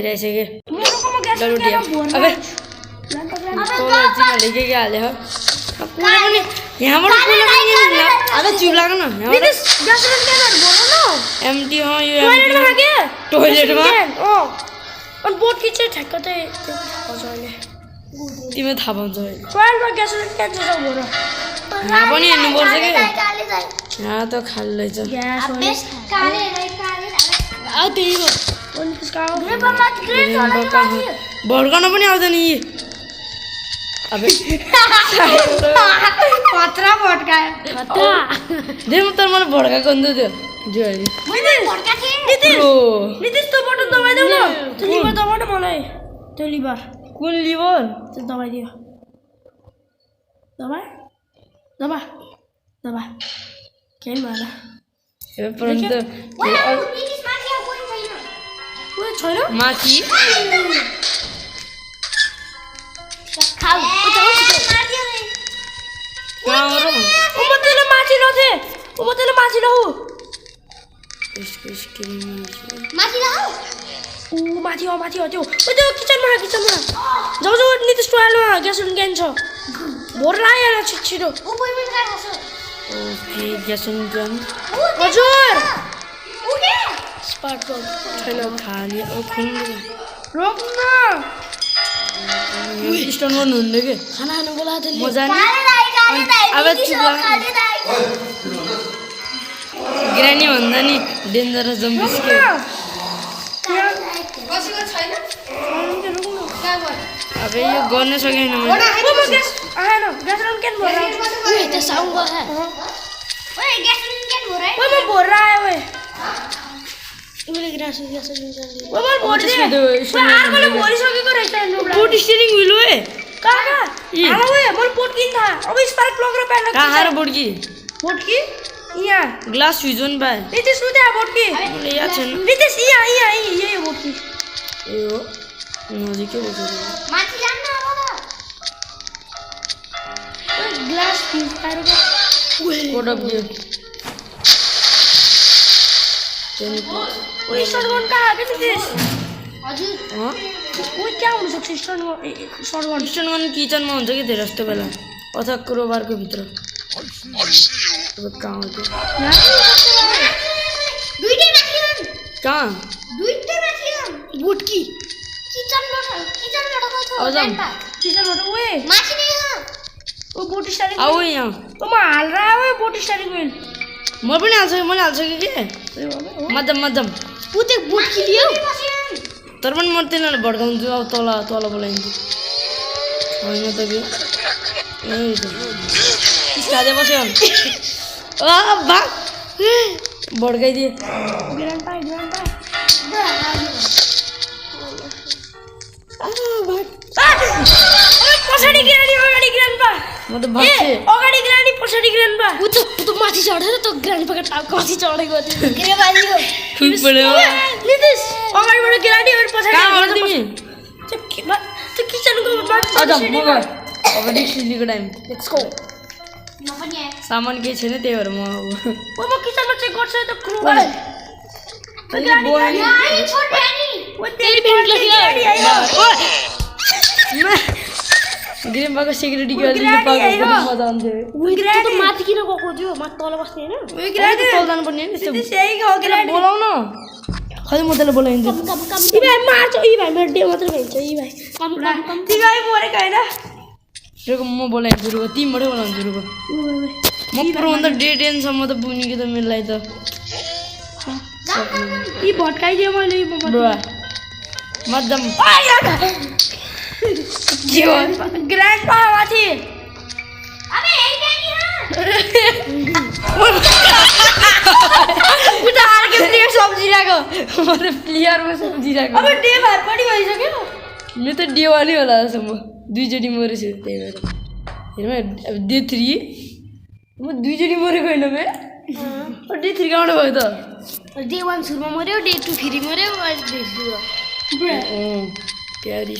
जैसे कि मेरोकोमा ग्यास भर्न अबे लेके क्या हाले हो यहाँबाट अबे चुप लाग्नु न नितिश ग्यास क्यानहरु भर्नु न एम्टी हो यो टोयलेटमा के टोयलेटमा अनि बोटकी चाहिँ ठ्याक्क चाहिँ अहिले तिमी थाहा पाउँछ टोयलेटमा ग्यास क्यान छ भर यहाँ पनि हेर्नुपर्छ कि यहाँ त खाली रहेछ ग्यास भड्कन पनि आउँदैन यी अबे पत्रा भड्कायो दे म तर मलाई भड्काएको नि त त्यो नितिश त्यो बटन दबाइदेऊ न त्यो लिभर दबाउ न मलाई त्यो लिभर कुन लिभर त्यो दबाइदियो दबा दबा दबा केही भएन परन्तु छैन माथि माथि लहु माथि हो त्यो किचनमा जाऊ नितिश टोयलेटमा ग्यास क्यान छ भोर लाएर छिटो ओके ग्यास क्यान हजुर स्पार्क छैन खाली अब खुल्नु रोक्न स्टोन गर्नु हुँदैन के खाना खानुको लागि मजा नि अब ग्रानी भन्दा नि डेन्जरस जम्बिस के अब यो गर्न सकेन मैले ग्लास फ्युजन पाए नितिश याद छैन ए हो नजिकै रहेछ glass fuse code of gear shotgun कहाँ के नितिश हजुर क्या हुन सक्छ शॉटगन किचनमा हुन्छ कि धेरै जस्तो बेला अथवा क्रोबारको भित्र अब कहाँ हो त्यो कहाँ बोटकी आऊ यहाँ म पनि हाल्छु मैले हाल्छु कि के मध्यम तर पनि म तिनीहरू भड्काउँछु अब तल बोलाइन्छु होइन त के खाँदै बस्यो बा भड्काइदिए पछाडि ग्रानी अगाडि ग्रान्डपा म त बस्छु अगाडि ग्रानी पछाडि ग्रान्डपा उ त माथि चढेर त ग्रान्डपाको टाउको माथि चढेको थियो के बाजीको खुब पड्यो नितिश अगाडिबाट ग्रानी अनि पछाडि कहाँ हो तिमी त्यो किचनको माथि अब डिस्टिलीको टाइम लेट्स गो सामान केही छैन त्यही भएर म म किचनमा चेक गर्छु त क्रू ग्रिम भएको सेक्युरिटी गार्ड मजा आउँथ्यो माथि किन गएको थियो माथि तल बस्ने होइन तल जानु पर्ने बोलाउन खै म त्यसलाई बोलाइन्छु यी भाइ मार्छ यी भाइ मेरो डे मात्रै भइन्छ यी भाइ ती भाइ मरेको होइन रुको म बोलाइन्छु रुको तिमीबाटै बोलाउँछु रुको म पुऱ्याउँदा डे 10 सम्म त पुग्ने कि त मेरोलाई त यी भट्काइदियो मैले मध्यम ग्रान्डपा माथि उता अर्को प्लेयर सम्झिरहेको म त प्लेयरमा सम्झिरहेको अब डे भात पनि भइसक्यो मेरो त डे 1 होला जस्तो म दुईचोटि मरेछु त्यही भएर हेर्नु अब डे 3 म दुईचोटि मरेको होइन बे डे 3 कहाँबाट भयो त डे 1 सुरुमा मर्यो डे 2 फेरि मर्यो डे 3 प्यारी अब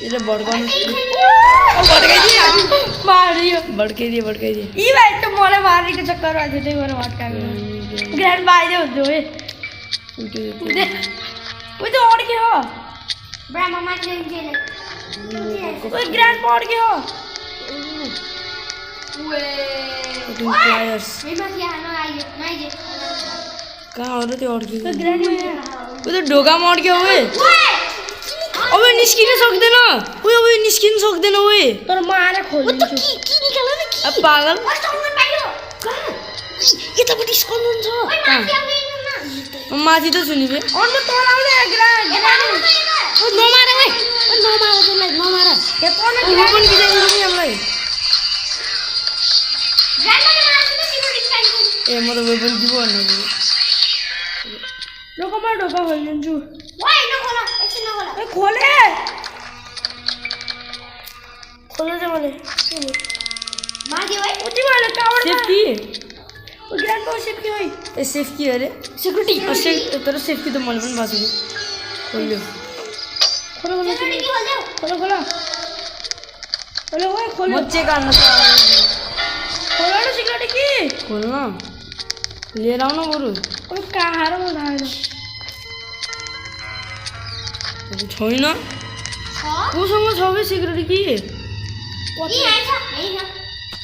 यसले भड्काइदियो यी भाइ त मलाई मार्नेको चक्कर आएको त्यही भएर भट्काएको ग्रान्ड बाइदियो हुन्थ्यो है वो तो और के हो बड़ा मामा के लिए वो ग्रैंडपा और के हो प्लेयर्स मेरा क्या है ना आइए कहाँ हो रहे थे और की वो ग्रैंड वो तो ढोका में और क्या हुए अबे निस्किन सक्दैन उयो अबे निस्किन सक्दैन ओए तर म आएर खोल्छु की निकाल्नु नि अब पागल कस्तो पाइयो यतापट्टि स्कन्द हुन्छ माथि त छु नि बे अन्त तल आउने ग्रान्ड नमार ओए नमार त्यसलाई नमार के तल उ पनि बिचारी नि हामीलाई ग्रान्डले मार्छ सिक्युरिटी चाहिन्छ ए म त वेपन दिबो भन्नु लोक म ढोका खोलिदिन्छु ओए नखोला एकछिन नखोला ए खोले खोले चाहिँ मैले मागे ओए उति मैले कावर सेफ्टी ओ ग्रान्ड पावर सेफ्टी होइ ए सेफ्टी अरे सिक्युरिटी तर सेफ्टी त मैले पनि बाँचेको खोल्यो खोलो खोलो सिक्युरिटी खोल्देऊ खोलो खोलो खोलो ओए खोलो म चेक गर्न खोलो न सिक्युरिटी कि खोल्न लिएर आउन बरु ओ कहाँ र म आएन छैन छ कोसँग छ बे सिक्युरिटी कि यही आएछ यही छ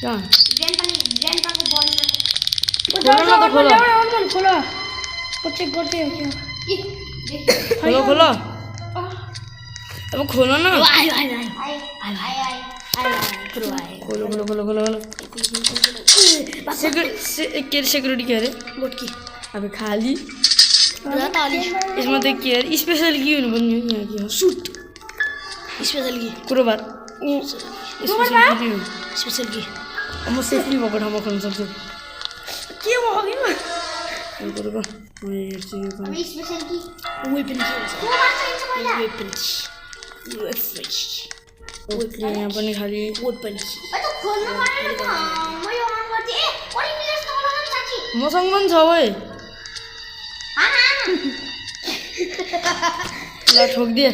कहाँ ग्रान्डपाको बडीमा खोलो न त खोलो खोलो म चेक गर्दै हो क्या खोलो खोलो अब खोलो न आयो आयो आयो आयो आयो खोलो खोलो खोलो खोलो खोलो सिक्युरिटी के अरे मोटकी अब खाली ताली यसमा त के अरे स्पेसल के हुनुपर्ने हो यहाँ के हो सुट स्पेशल की कुरोबार स्पेसल के हो स्पेशल की अब म सेफ्ली भएको ठाउँमा खोल्न सक्छु के भयो कि कुरोको म हेर्छु यो पनि। हामी स्पेशल की वेपन के हुन्छ को मार्छ हुन्छ पहिला वेपन ओके यहाँ पनि खाली वेपन अ त खोल्नु पर्दैन त म यो अन गर्थे ए ओइ मिलेस त होला नि साथी मसँग पनि छ ओए आना ल ठोकिदिए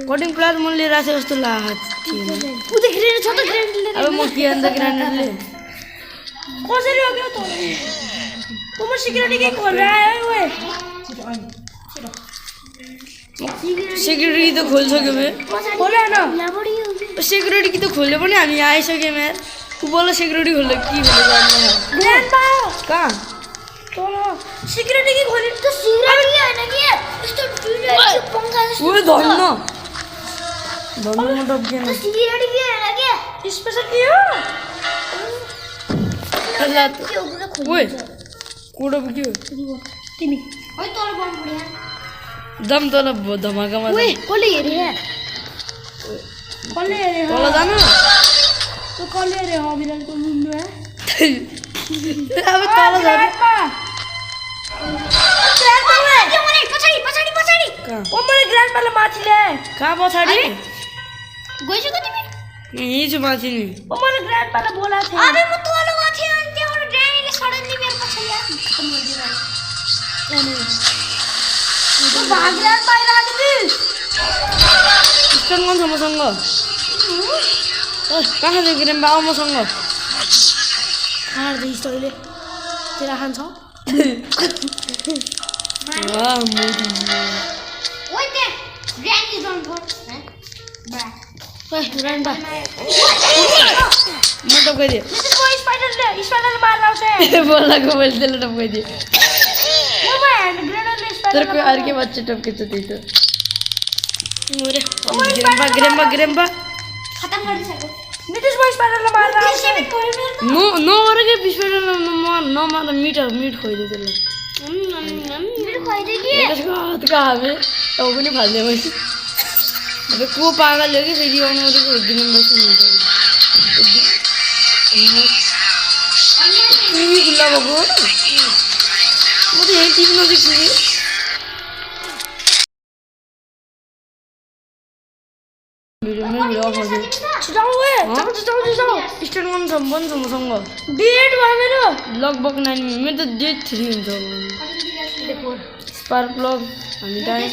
कटिङ प्लास म लिएर आएको जस्तो लागेको थिएन उता ग्रेनेड छ त ग्रेनेड अब म के अन्त ग्रान्डरले कसरी हो क्या त म सिक्युरिटी के खोल रहा है ओए सिक्युरिटी त खोलिसक्यो बे खोले न लाबडी हो सिक्युरिटी कि त खोल्यो पनि हामी आइसक्यौँ यार ऊ बोल सिक्युरिटी खोल्यो के खोल्यो ग्रान्ड पाओ कहाँ तल सिक्युरिटी के खोले त सिक्युरिटी हैन के यस्तो दुईटा पंखा जस्तो ओ धन्न धन्न म टप्केन त सिक्युरिटी के हैन के स्पेशल के हो ल के हो पुरा खोल्नु ओए कोडो के हो तिमी ओइ तल बम पड्या दम तल धमाकामा ओए कसले हेरे कसले हेरे तल जानु तो कसले हेरे हो बिरालको मुन्डो है अब तल जानु पछाडी पछाडी पछाडी कहाँ ओ मैले ग्रान्ड पाले माथि ल्याए कहाँ पछाडि गइसक्यो तिमी यहीँ छु माथि नि ओ मैले ग्रान्ड पाले बोला थिए अबे म तल गएको थिएँ अनि त्यहाँबाट ड्राइभरले सडनली मेरो पछाडि आयो खतम गरिदियो तो भाग ग्रान्ड पाले राखिदिस स्टोन गन छ मसँग कहाँ छ ग्रेम बाबु मसँग खार दिस तैले तेरा खान्छ वाह मोदी ओइ त्यहाँ ग्रान्ड इज अन बोर्ड बा ओए ग्रान्ड पा म टपकाइदिएँ दिस इज स्पाइडरले मार आउँछ बोलाएको मैले त्यसले टपकाइदिएँ ओ म ह्यान्ड ग्रेनेडले तर स्पाइडर कोही अर्कै बच्चा टपकेछ त्यही त ग्रेम्पा ग्रेम्पा ग्रेम्पा खतम गरिसक्यो नितिश भाइ स्पाइडरले मार आउँछ सेभेन भयो मेरो न नगर के पिसबाट नमार मिट खोइदियो त्यसलाई मेरो खुवाइदियो कि त्यसको हात कहाँ बे टाउ पनि फाल्दियो मैले अब को पागल हो कि फेरि आउनु अरूको ग्रेम बस्नु टिभी खुल्ला भएको म त यहीँ टिभी नजिक छु नि भिडियो अफ गरिदियो छिटाउ ओए छिटाउ स्टार्ट गर्नु छ पनि छ मसँग डेट भयो मेरो लगभग 9 मिनट मेरो त डेट 3 हुन्छ स्पार्क प्लग हामी टाइम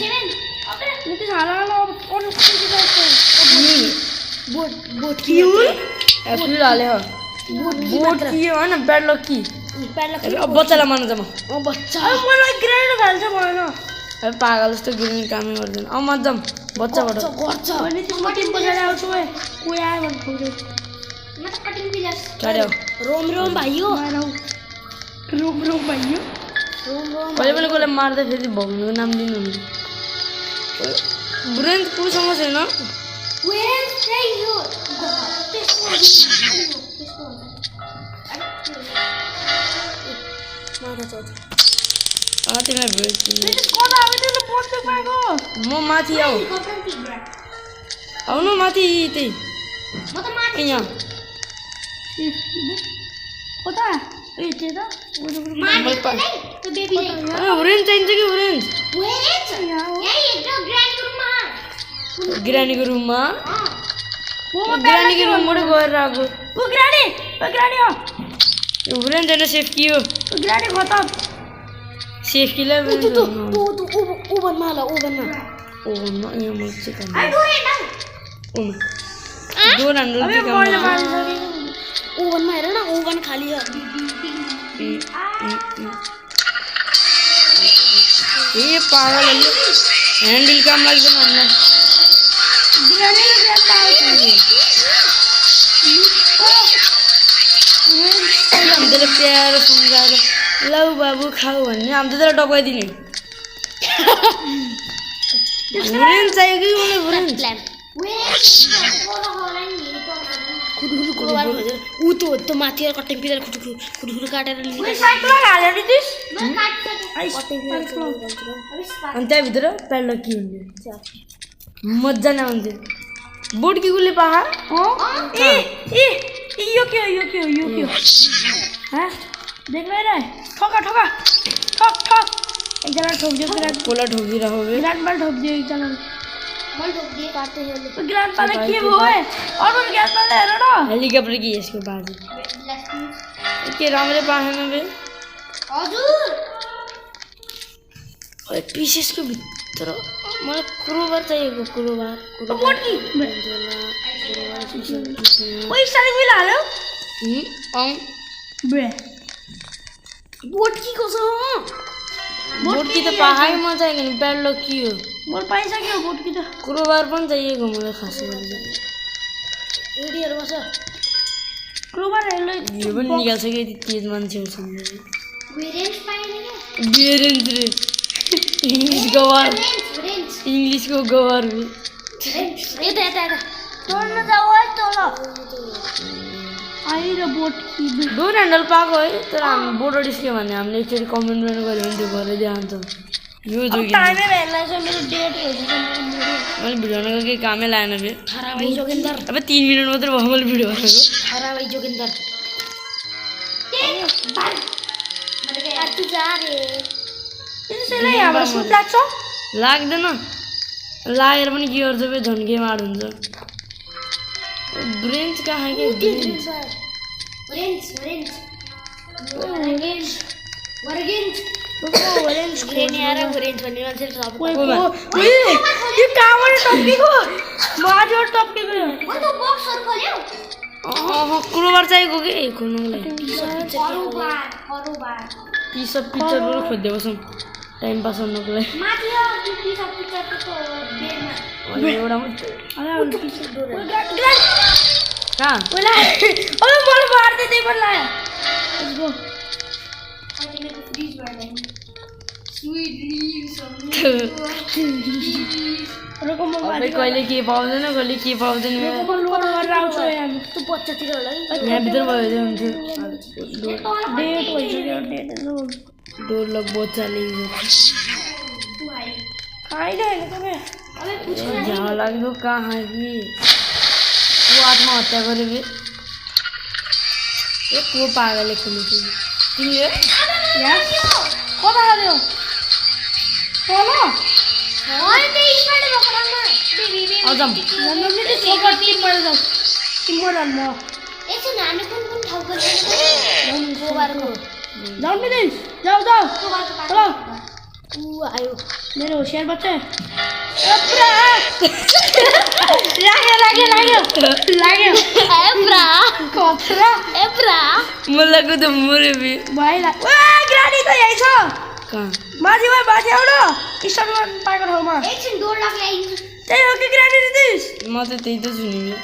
नितिश हाला अरू बोट के हो एप्रिल हाले हो बोट के हो होइन ब्याड लक कि प्याडलक अब बच्चालाई मार्नु जाम बच्चा अब मलाई ग्राइन्ड हाल्छ भएन अब पागल जस्तो गिर्ने कामै गर्दैन अब म जाम बच्चाबाट गर्छ भने तिम्रो टिम पछाडि आउँछु है कोही आयो भने खोज्यो म त कटिङ पिलर्स चढ्यो रोम रोम भाइयो रोम रोम भाइयो रोम रोम कहिले पनि कसलाई मार्दा फेरि भग्नुको नाम दिनुहुन्न ब्रेन कोसँग छैन वेल चाहिँ यो तिमीलाई भेट्छु कता आयो त्यो पच्चो पाएको म माथि आऊ आउनु माथि त्यही म त माथि यहाँ कता ए त्यो त माथि त नै त्यो बेबीले ओरेन्ज चाहिन्छ कि ओरेन्ज वेल यही एकदम ग्रानीको ग्रान्डको रुममा रुममा ओ ग्रानीको रुमबाट गएर आएको ओ ग्रानी हो यो ओरेन्ज होइन सेफ्की हो ओ ग्रानी खतम सेफ्कीलाई ओभनमा हाल ओभनमा ओभनमा यहाँ म चाहिँ काम आई डोन्ट नो डोर हान्नु अबे चाहिँ मैले काम मारिसके ओभनमा हेर न ओभन खाली छ ए पागलहरूले ह्यान्डल काम लाग्दैन हामीलाई ग्रानीले ग्रानी हामीलाई प्यारो सम्झाएर लौ बाबु खाऊ भन्ने हामी त डकाइदिने भुरेन चाहियो कि मलाई भुरेन ऊ त्यो माथि कटिङ पिलर खुटखुट काटेर अनि त्यहाँभित्र प्याडलक के हुन्थ्यो मजा नै आउँथ्यो बोर्ड कि उसले पाहा यो के हो हाँ देख रहे ठोका एकजना ठोक्दियो कोला ठोकिरहेको बे ग्रान्डमा ठोक्दियो एकजना मैले ढोक दिए काट्दै हेर्नु ग्रान्डपाले के भयो अरू ग्रान्डपाले हेर न हेलिकप्टर कि यसको बाजे के राम्रै पाएन बे हजुर पिसेसको भित्र मलाई क्रोबार चाहिएको क्रोबार पैसा मिला हाल्यो बे बोटकीको छ बोटकी त पाहाडमा चाहिएको नि प्याडलक के हो बोल पाइसक्यो बोटकी त क्रोबार पनि चाहिएको मलाई खास गरेर रेडीहरू बस क्रोबार हेर्लै यो पनि निकाल्छ कि यति तेज मान्छे हो सम्झेर वेरेन्स पाइने के बेरेन्ज रे इङ्ग्लिस गवार वेरेन्स इङ्ग्लिसको गवार बे यता तोड्न जाऊ है तल आएर बोटकी डोर ह्यान्डल पाएको है तर हामी बोर्ड डिस्क्यो भने हामीले एकचोटि कमेन्ट गऱ्यो भने त्यो भएर दिइहाल्छ यो जोगी टाइमै भेट्ला छ मेरो डेट भइसक्यो मैले भिडियो बनाएको केही कामै लागेन बे खरा भाइ जोगिन्दर अब 3 मिनट मात्रै भयो मैले भिडियो बनाएको खरा भाइ जोगिन्दर तू जा रे त्यसैले यहाँबाट सुट लाग्छ लाग्दैन लागेर पनि के गर्छ बे झन्के माड हुन्छ ब्रेन्च कहाँ के ब्रेन्च वेरेन्स ग्रेनी आएर ओरेन्ज भन्ने मान्छे सब यो कहाँबाट टप्केको माथिबाट टप्केको म त बक्सहरु खोल्यो क्रोबार चाहिएको कि खोल्नुलाई करोबार ती सब पिक्चरहरू खोज्दै बसौँ टाइम पास गर्नुको लागि माथि त्यो सब पिक्चरको बेडमा अनि एउटा मात्रै कहाँ अबे मलाई मार्दै त्यही पनि लायो लेट्स गो अहिले मेरो फ्रिज भएर स्वीट ड्रिङ्क्स रुको म अबे कहिले के पाउँदैन कहिले के पाउँदैन म लोड गरेर आउँछु यहाँ तँ बच्चातिर होला है यहाँभित्र भयो भने हुन्थ्यो डेट भइसक्यो डेट डोर लक बच्चाले खाइरहेको तपाईँ झ्याउ लाग्दो कहाँ कि को आत्महत्या गरे बे ए को पागलले खोलेको तिमीले कता हाल्यो तल अजम तिम्रो जाऊ तिम्रो म एकछिन हामी कुन कुन ठाउँको गोबारको जाऊ मिलिन जाऊ जाऊ चलो ऊ आयो मेरो होशियार बच्चा लाग्यो लाग्यो लाग्यो लाग्यो एब्रा कत्रा एब्रा मलाई त मरे बे भाइलाई वा ग्रानी त यही छ कहाँ माथि आउ न स्टार्ट पाएको ठाउँमा एकछिन डोर लाग्यो त्यही हो कि ग्रानी रितिस म त त्यही त छु नि बे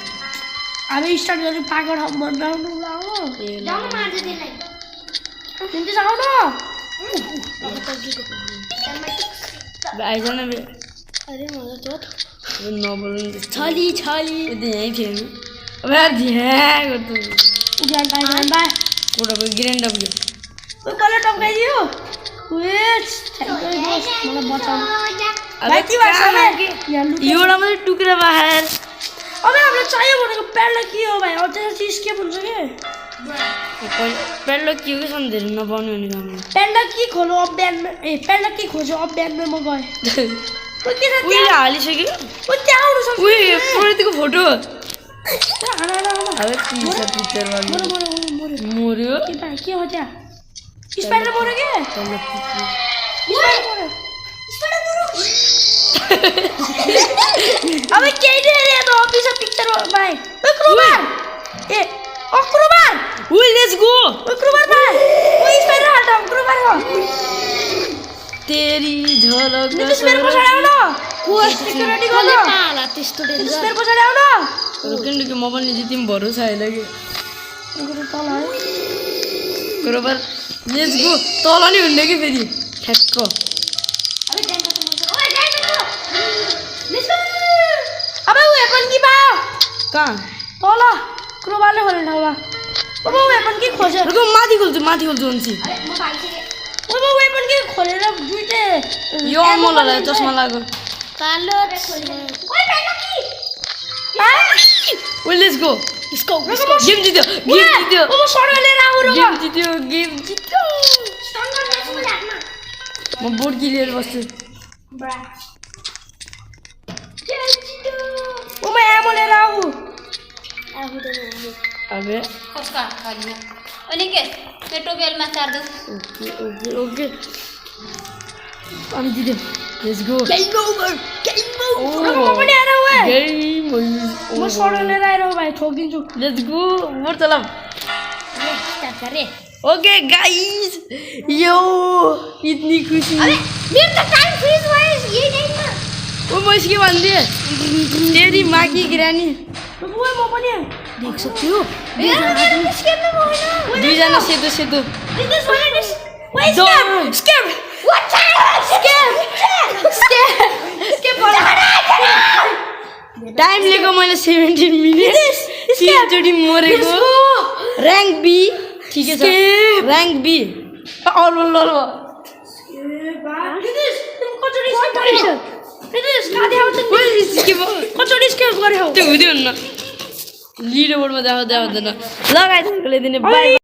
हामी स्टार्ट गर्नु पाएको ठाउँमा बनाउनु लाऊ जाउँ मार्दै त्यसलाई रितिस आउ न बे आइज न बे अरे मजा चोट नबोल्नु नि छली त्यो यहीँ थियो नि अब यार ध्यान गर्छु ज्ञान बाई कोटा भयो ग्रेन्ड अफ गयो ओ कलर टपकाइदियो वेट थ्याङ्क यू बस मलाई बचाउनु भाइ के भएको छ बे यहाँ लुक एउटा मात्रै टुक्रा बाहेर अब हामीलाई चाहियो भनेको प्याडलक के हो भाइ अब त्यसपछि स्केप हुन्छ कि पेडलक के हो कि सम्झेर नपाउने भने काम प्याडलक के खोलो अब बिहान ए प्याडलक के खोज्यो अब बिहानमा म गएँ ओ के छ उहिले हालिसक्यो ओ त्यहाँ आउनु सक्छ उयो प्रकृतिको फोटो हाना अब पिक्चरमा मर्यो के भाइ के हो त्यहाँ स्पाइडर मर्यो के अब केही नै हेरे त अफिस पिक्चर भाइ ओ क्रोबार ए ओ क्रोबार उइ लेट्स गो ओ क्रोबार भाइ ओ स्पाइडर हाल्टा क्रोबार हो तेरी झलक नितिश मेरो पछाडि आउन को सिक्युरिटी गर्नु पाला त्यस्तो नितिश मेरो पछाडि आउन रोकिन्डुकी म पनि जितिम भरोसा आइला कि गुरु तल है बरोबर लेट्स गो तल नि हुँदैन कि फेरि ठ्याक्क अबे जान्छ त मन्छ ओए जान्छ लेट्स गो अब वेपन कि बा कहाँ तल क्रोबारले खोल्ने ठाउँमा अब वेपन कि खोज्यो रुको माथि खोल्छु अन्सी अरे म भाइसके अब वेपन कि खोलेर दुईटे यो अमोललाई चस्मा लाग्यो कालो ओए पेलो कि ओइ लेट्स गो गेम जित्यो अब सडा लिएर आऊ र गेम जित्यो स्टंगर म्याचमा लाग्न म बोर्ड कि लिएर बस्छु ब्रा ओ म एमो लिएर आऊ अबे कसका खाली अनि के पेटो बेलमा चार दो ओके हामी जित्यो लेट्स गो गेम ओभर अब म पनि आएर ओए गेम म सडा लिएर आएर भाइ ठोकिदिन्छु लेट्स गो मोर चलाम स्टार्ट गरे ओके गाइस यो इतनी खुशी अबे मेरो त टाइम फ्रीज भयो यही टाइममा ओ म इसके भन्दिए तेरी माँ की ग्रानी ओए म पनि देख सकते हो मेरो स्केप न भएन दुईजना सेतो this one is wait Don't. Escape what escape time लिएको मैले 17 मिनेट तीनचोटि मरेको र्याङ्क बी ठिकै छ र्याङ्क बी त्यो हुँदैन लिडर बोर्डमा देखाउँदै हुँदैन लगाइदिनु दिने बाई